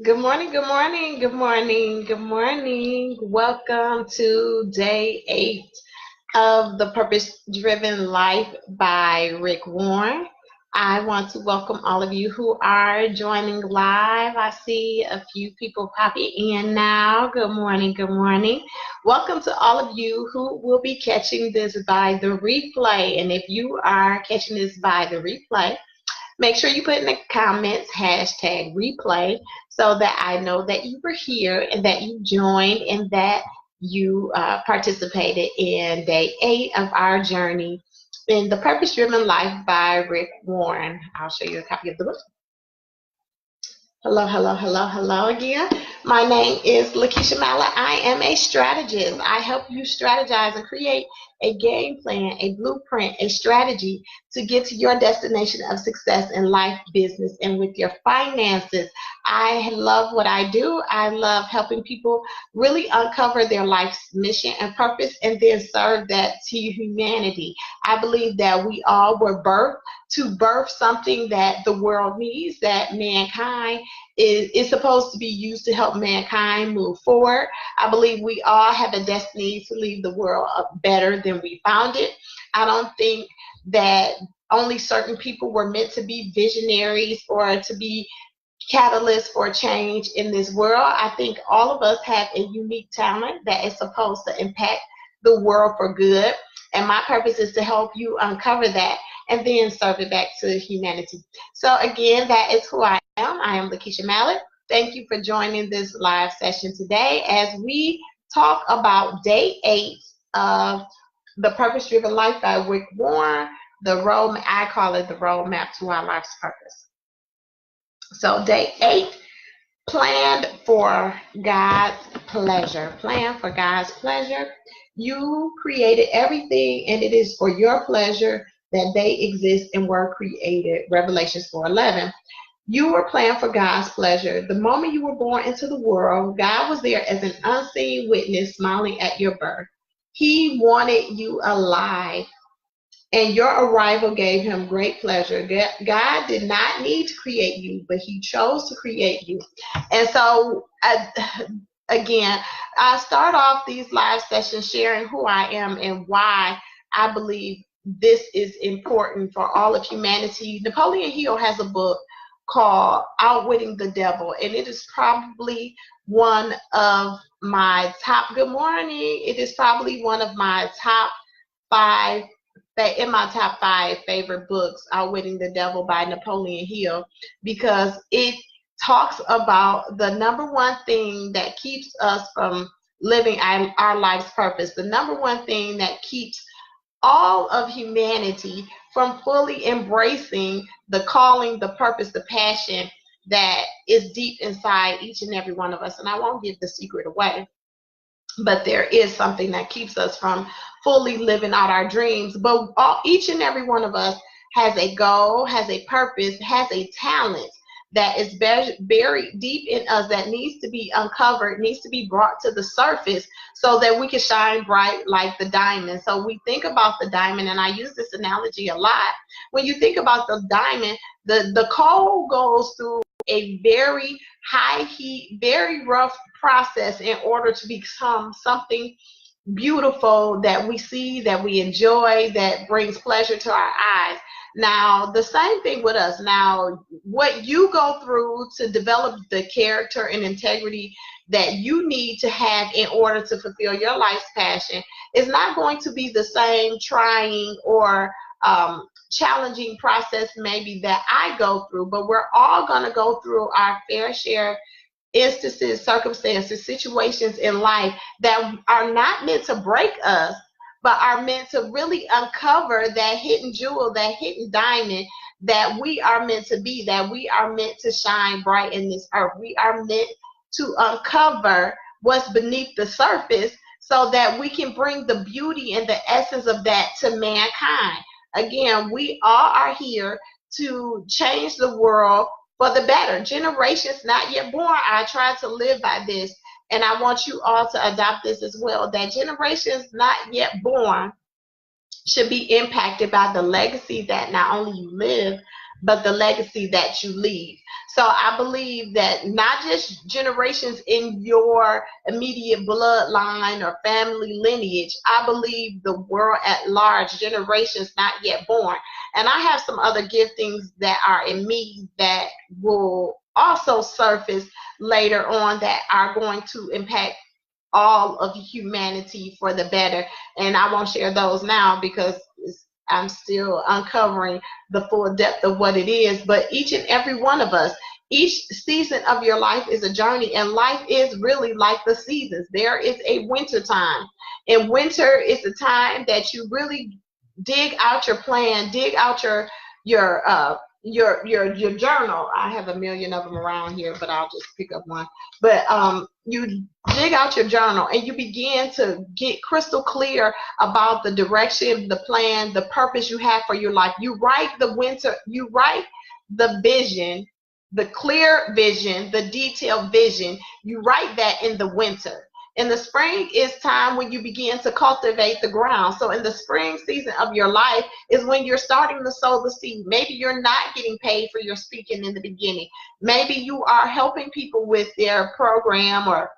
Good morning, good morning, good morning, good morning. Welcome to day 8 of The Purpose Driven Life by Rick Warren. I want to welcome all of you who are joining live. I see a few people popping in now. Good morning, good morning. Welcome to all of you who will be catching this by the replay. And if you are catching this by the replay, make sure you put in the comments hashtag replay so that I know that you were here and that you joined and that you participated in day 8 of our journey in The Purpose Driven Life by Rick Warren. I'll show you a copy of the book. Hello, hello, hello, hello again. My name is LaKeisha Mallett. I am a strategist. I help you strategize and create a game plan, a blueprint, a strategy to get to your destination of success in life, business, and with your finances. I love what I do. I love helping people really uncover their life's mission and purpose and then serve that to humanity. I believe that we all were birthed to birth something that the world needs, that mankind is supposed to be used to help mankind move forward. I believe we all have a destiny to leave the world better than we found it. I don't think that only certain people were meant to be visionaries or to be catalysts for change in this world. I think all of us have a unique talent that is supposed to impact the world for good. And my purpose is to help you uncover that and then serve it back to humanity. So again, that is who I am. I am LaKeisha Mallett. Thank you for joining this live session today as we talk about day 8 of The Purpose Driven Life by Rick Warren. I call it the roadmap to our life's purpose. So day 8, planned for God's pleasure. Plan for God's pleasure. You created everything and it is for your pleasure that they exist and were created. Revelations 4:11. You were planned for God's pleasure. The moment you were born into the world, God was there as an unseen witness smiling at your birth. He wanted you alive, and your arrival gave him great pleasure. God did not need to create you, but he chose to create you. And so, again, I start off these live sessions sharing who I am and why I believe this is important for all of humanity. Napoleon Hill has a book called Outwitting the Devil, and it is probably one of my top, good morning, it is probably one of my top 5 in my top 5 favorite books, Outwitting the Devil by Napoleon Hill, because it talks about the number one thing that keeps us from living our life's purpose, the number one thing that keeps all of humanity from fully embracing the calling, the purpose, the passion that is deep inside each and every one of us. And I won't give the secret away, but there is something that keeps us from fully living out our dreams. But each and every one of us has a goal, has a purpose, has a talent that is buried deep in us that needs to be uncovered, needs to be brought to the surface so that we can shine bright like the diamond. So we think about the diamond, and I use this analogy a lot. When you think about the diamond, the coal goes through a very high heat, very rough process in order to become something beautiful that we see, that we enjoy, that brings pleasure to our eyes. Now, the same thing with us. Now, what you go through to develop the character and integrity that you need to have in order to fulfill your life's passion is not going to be the same trying or challenging process maybe that I go through, but we're all going to go through our fair share instances, circumstances, situations in life that are not meant to break us, but are meant to really uncover that hidden jewel, that hidden diamond that we are meant to be, that we are meant to shine bright in this earth. We are meant to uncover what's beneath the surface so that we can bring the beauty and the essence of that to mankind. Again, we all are here to change the world for the better. Generations not yet born, I try to live by this, and I want you all to adopt this as well, that generations not yet born should be impacted by the legacy that not only you live, but the legacy that you leave. So I believe that not just generations in your immediate bloodline or family lineage, I believe the world at large, generations not yet born. And I have some other giftings that are in me that will also surface later on that are going to impact all of humanity for the better. And I won't share those now because I'm still uncovering the full depth of what it is. But each and every one of us, each season of your life is a journey, and life is really like the seasons. There is a winter time, and winter is the time that you really dig out your plan, dig out your your journal. I have a million of them around here, but I'll just pick up one. But you dig out your journal and you begin to get crystal clear about the direction, the plan, the purpose you have for your life. You write you write the vision, the clear vision, the detailed vision. You write that in the winter. In the spring is time when you begin to cultivate the ground. So in the spring season of your life is when you're starting to sow the seed. Maybe you're not getting paid for your speaking in the beginning. Maybe you are helping people with their program, or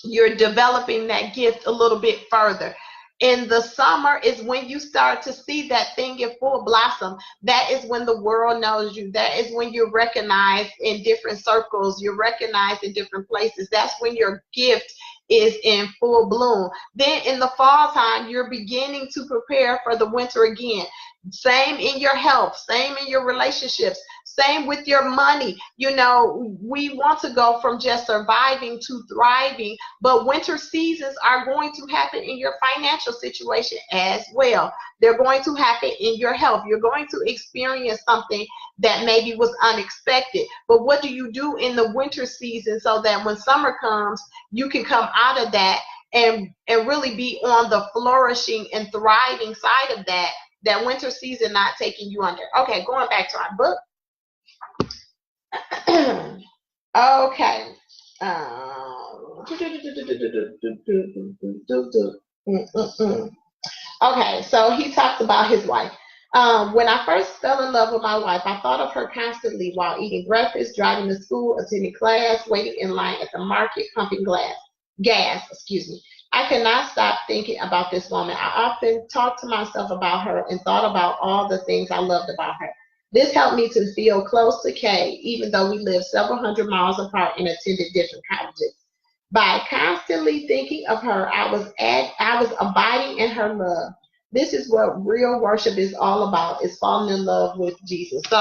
you're developing that gift a little bit further. In the summer is when you start to see that thing in full blossom. That is when the world knows you. That is when you're recognized in different circles. You're recognized in different places. That's when your gift is in full bloom. Then in the fall time, you're beginning to prepare for the winter again. Same in your health, same in your relationships, same with your money. You know, we want to go from just surviving to thriving, but winter seasons are going to happen in your financial situation as well. They're going to happen in your health. You're going to experience something that maybe was unexpected. But what do you do in the winter season so that when summer comes, you can come out of that and really be on the flourishing and thriving side of that winter season not taking you under. Okay, going back to our book. Okay. Okay, so he talks about his wife. When I first fell in love with my wife, I thought of her constantly while eating breakfast, driving to school, attending class, waiting in line at the market, pumping gas, excuse me. I could not stop thinking about this woman. I often talked to myself about her and thought about all the things I loved about her. This helped me to feel close to Kay, even though we lived several hundred miles apart and attended different colleges. By constantly thinking of her, I was abiding in her love. This is what real worship is all about, is falling in love with Jesus. So